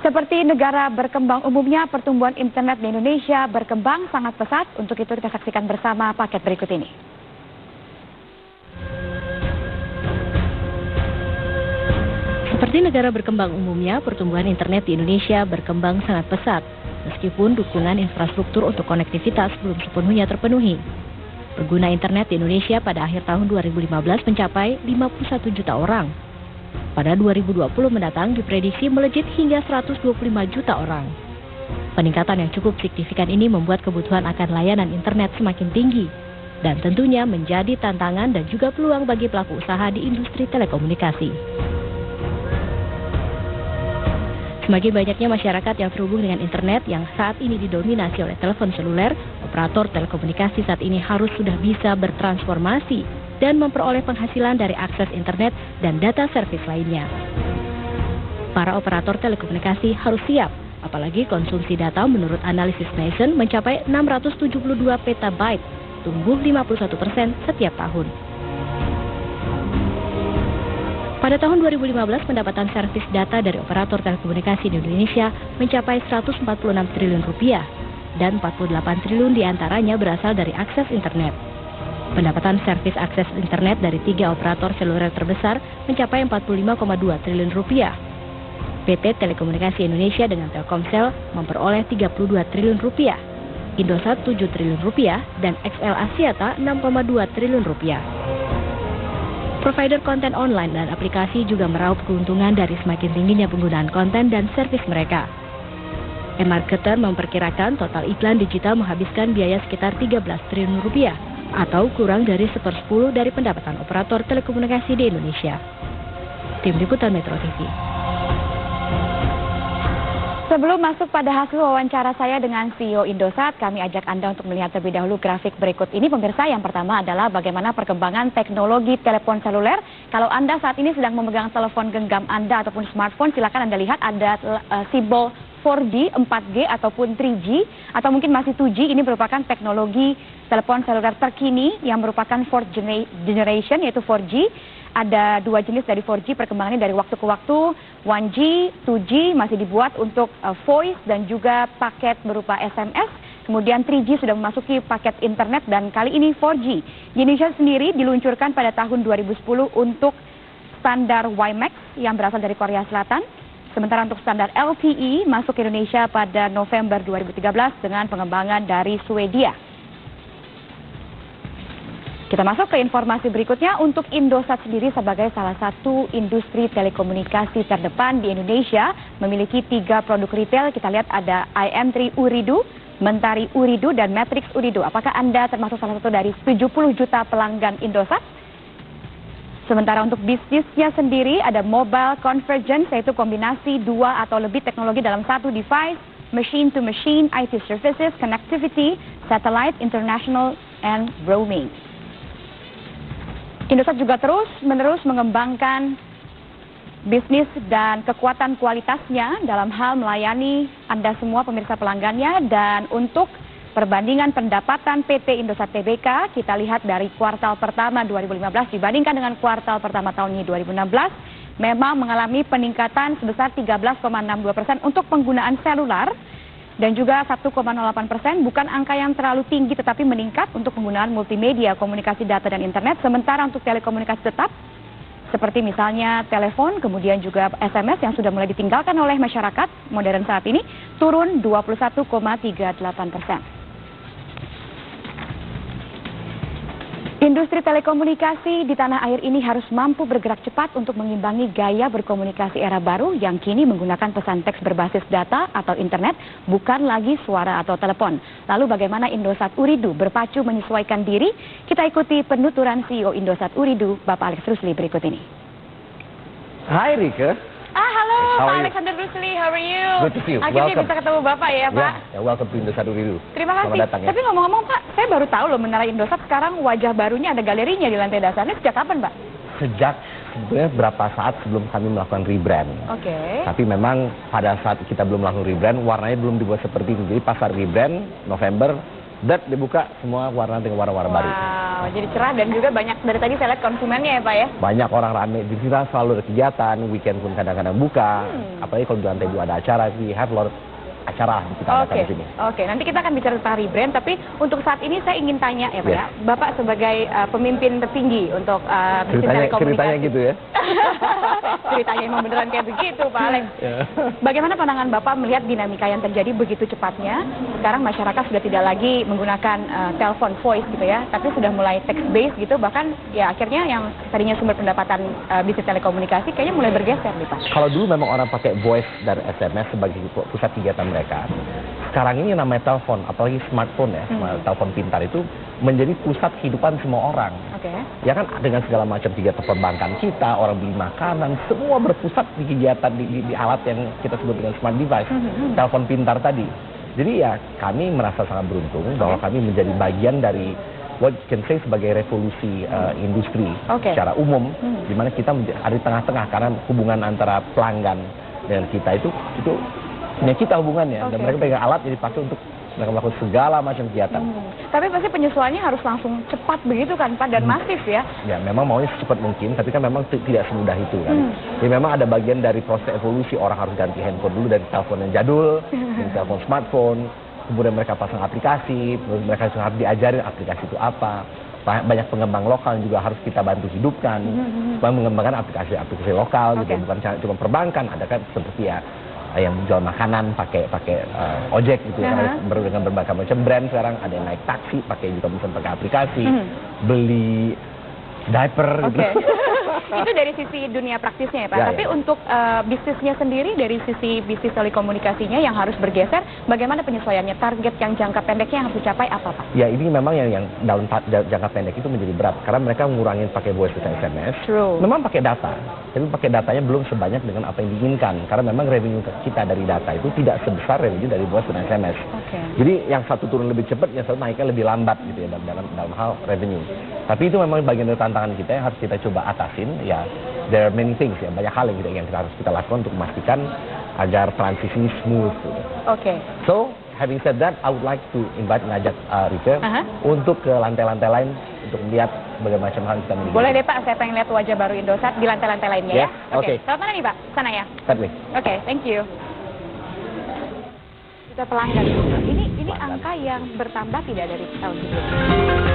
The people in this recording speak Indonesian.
Seperti negara berkembang umumnya, pertumbuhan internet di Indonesia berkembang sangat pesat. Untuk itu kita saksikan bersama paket berikut ini. Seperti negara berkembang umumnya, pertumbuhan internet di Indonesia berkembang sangat pesat, meskipun dukungan infrastruktur untuk konektivitas belum sepenuhnya terpenuhi. Pengguna internet di Indonesia pada akhir tahun 2015 mencapai 51 juta orang. Pada 2020 mendatang diprediksi melejit hingga 125 juta orang. Peningkatan yang cukup signifikan ini membuat kebutuhan akan layanan internet semakin tinggi, dan tentunya menjadi tantangan dan juga peluang bagi pelaku usaha di industri telekomunikasi. Semakin banyaknya masyarakat yang terhubung dengan internet yang saat ini didominasi oleh telepon seluler, operator telekomunikasi saat ini harus sudah bisa bertransformasi dan memperoleh penghasilan dari akses internet dan data servis lainnya. Para operator telekomunikasi harus siap, apalagi konsumsi data menurut analisis Nielsen mencapai 672 petabyte, tumbuh 51% setiap tahun. Pada tahun 2015, pendapatan servis data dari operator telekomunikasi di Indonesia mencapai 146 triliun rupiah, dan 48 triliun diantaranya berasal dari akses internet. Pendapatan servis akses internet dari 3 operator seluler terbesar mencapai 45,2 triliun rupiah. PT Telekomunikasi Indonesia dengan Telkomsel memperoleh 32 triliun rupiah, Indosat 7 triliun rupiah, dan XL Axiata 6,2 triliun rupiah. Provider konten online dan aplikasi juga meraup keuntungan dari semakin tingginya penggunaan konten dan servis mereka. eMarketer memperkirakan total iklan digital menghabiskan biaya sekitar 13 triliun rupiah, atau kurang dari 1/10 dari pendapatan operator telekomunikasi di Indonesia. Tim Liputan Metro TV. Sebelum masuk pada hasil wawancara saya dengan CEO Indosat, kami ajak Anda untuk melihat terlebih dahulu grafik berikut ini. Pemirsa, yang pertama adalah bagaimana perkembangan teknologi telepon seluler. Kalau Anda saat ini sedang memegang telepon genggam Anda ataupun smartphone, silakan Anda lihat ada simbol 4G, 4G ataupun 3G, atau mungkin masih 2G. Ini merupakan teknologi telepon seluler terkini yang merupakan 4th generation, yaitu 4G. Ada 2 jenis dari 4G, perkembangannya dari waktu ke waktu. 1G, 2G masih dibuat untuk voice dan juga paket berupa SMS. Kemudian 3G sudah memasuki paket internet, dan kali ini 4G. Di Indonesia sendiri diluncurkan pada tahun 2010 untuk standar WiMAX yang berasal dari Korea Selatan. Sementara untuk standar LTE masuk ke Indonesia pada November 2013 dengan pengembangan dari Swedia. Kita masuk ke informasi berikutnya. Untuk Indosat sendiri sebagai salah satu industri telekomunikasi terdepan di Indonesia, memiliki 3 produk retail. Kita lihat ada IM3 Uridu, Mentari Uridu, dan Matrix Uridu. Apakah Anda termasuk salah satu dari 70 juta pelanggan Indosat? Sementara untuk bisnisnya sendiri ada mobile convergence, yaitu kombinasi 2 atau lebih teknologi dalam satu device, machine to machine, IT services, connectivity, satellite, international, and roaming. Indosat juga terus-menerus mengembangkan bisnis dan kekuatan kualitasnya dalam hal melayani Anda semua pemirsa pelanggannya. Dan untuk perbandingan pendapatan PT Indosat Tbk, kita lihat dari kuartal pertama 2015 dibandingkan dengan kuartal pertama tahun ini 2016, memang mengalami peningkatan sebesar 13,62% untuk penggunaan seluler, dan juga 1,08%, bukan angka yang terlalu tinggi tetapi meningkat untuk penggunaan multimedia, komunikasi data dan internet. Sementara untuk telekomunikasi tetap, seperti misalnya telepon, kemudian juga SMS yang sudah mulai ditinggalkan oleh masyarakat modern saat ini, turun 21,38%. Industri telekomunikasi di tanah air ini harus mampu bergerak cepat untuk mengimbangi gaya berkomunikasi era baru yang kini menggunakan pesan teks berbasis data atau internet, bukan lagi suara atau telepon. Lalu bagaimana Indosat Uridu berpacu menyesuaikan diri? Kita ikuti penuturan CEO Indosat Uridu, Bapak Alex Rusli berikut ini. Hai Rike. Halo Pak Alexander Rusli, how are you? Good to see you. Akhirnya bisa ketemu Bapak ya Pak. Welcome to Indosat Uridu. Terima kasih. Selamat datang, ya. Tapi ngomong-ngomong Pak, saya baru tahu loh Menara Indosat sekarang wajah barunya ada galerinya di lantai dasarnya. Sejak kapan Pak? Sejak sebenarnya berapa saat sebelum kami melakukan rebrand. Oke. Tapi memang pada saat kita belum melakukan rebrand, warnanya belum dibuat seperti itu. Jadi pas saat rebrand November, dibuka semua warna dengan warna-warna baru. Wow, jadi cerah dan juga banyak dari tadi saya lihat konsumennya ya Pak ya? Banyak orang rame, di sini selalu ada kegiatan, weekend pun kadang-kadang buka. Apalagi kalau di lantai 2 ada acara, we have a lot of acara kita adakan di sini. Oke, nanti kita akan bicara tentang rebrand, tapi untuk saat ini saya ingin tanya ya Pak ya, Bapak sebagai pemimpin tertinggi untuk bisnis telekomunikasi. Ceritanya gitu ya? Ceritanya emang beneran kayak begitu Pak Alex. Bagaimana pandangan Bapak melihat dinamika yang terjadi begitu cepatnya? Sekarang masyarakat sudah tidak lagi menggunakan telepon voice gitu ya, tapi sudah mulai text based gitu, bahkan ya akhirnya yang tadinya sumber pendapatan bisnis telekomunikasi kayaknya mulai bergeser nih Pak. Kalau dulu memang orang pakai voice dan SMS sebagai pusat kegiatan mereka, sekarang ini namanya telepon, apalagi smartphone ya, telepon pintar itu menjadi pusat kehidupan semua orang. Ya kan, dengan segala macam kegiatan perbankan kita, orang beli makanan, semua berpusat di kegiatan di alat yang kita sebut dengan smart device, telepon pintar tadi. Jadi ya kami merasa sangat beruntung bahwa kami menjadi bagian dari what you can say sebagai revolusi industri secara umum, di mana kita ada di tengah-tengah karena hubungan antara pelanggan dengan kita itu punya kita hubungannya, dan mereka pegang alat jadi dipakai untuk mereka melakukan segala macam kegiatan. Tapi pasti penyesuaiannya harus langsung cepat begitu kan Pak, dan masif ya? Ya memang maunya secepat mungkin, tapi kan memang tidak semudah itu kan. Jadi memang ada bagian dari proses evolusi, orang harus ganti handphone dulu dari telepon yang jadul, dari telepon smartphone, kemudian mereka pasang aplikasi, mereka harus diajarin aplikasi itu apa. Banyak pengembang lokal juga harus kita bantu hidupkan, supaya mengembangkan aplikasi lokal, gitu. Bukan cuma perbankan, ada kan seperti ya yang jual makanan pakai ojek gitu ya, dengan berbagai macam brand sekarang, ada yang naik taksi pakai juga bisa pakai aplikasi, beli diaper gitu. Itu dari sisi dunia praktisnya ya Pak. Tapi untuk bisnisnya sendiri, dari sisi bisnis telekomunikasinya yang harus bergeser, bagaimana penyesuaiannya? Target yang jangka pendeknya yang harus dicapai apa Pak? Ya ini memang yang dalam jangka pendek itu menjadi berat, karena mereka ngurangin pakai voice dan SMS. Memang pakai data, tapi pakai datanya belum sebanyak dengan apa yang diinginkan, karena memang revenue kita dari data itu tidak sebesar revenue dari voice dan SMS. Jadi yang satu turun lebih cepat, yang satu naiknya lebih lambat gitu ya dalam hal revenue. Tapi itu memang bagian dari tantangan kita yang harus kita coba atasin. Ya, there are many things ya, banyak hal yang harus kita lakukan untuk memastikan agar transisi smooth. So, having said that, I would like to ngajak Rike untuk ke lantai-lantai lain untuk melihat berbagai macam hal yang kita miliki. Boleh deh Pak, saya pengen lihat wajah baru Indosat di lantai-lantai lainnya ya. Selamat mana nih Pak? Sana ya? Thank you. Kita pelanggan. Ini angka yang bertambah tidak dari tahun sebelumnya?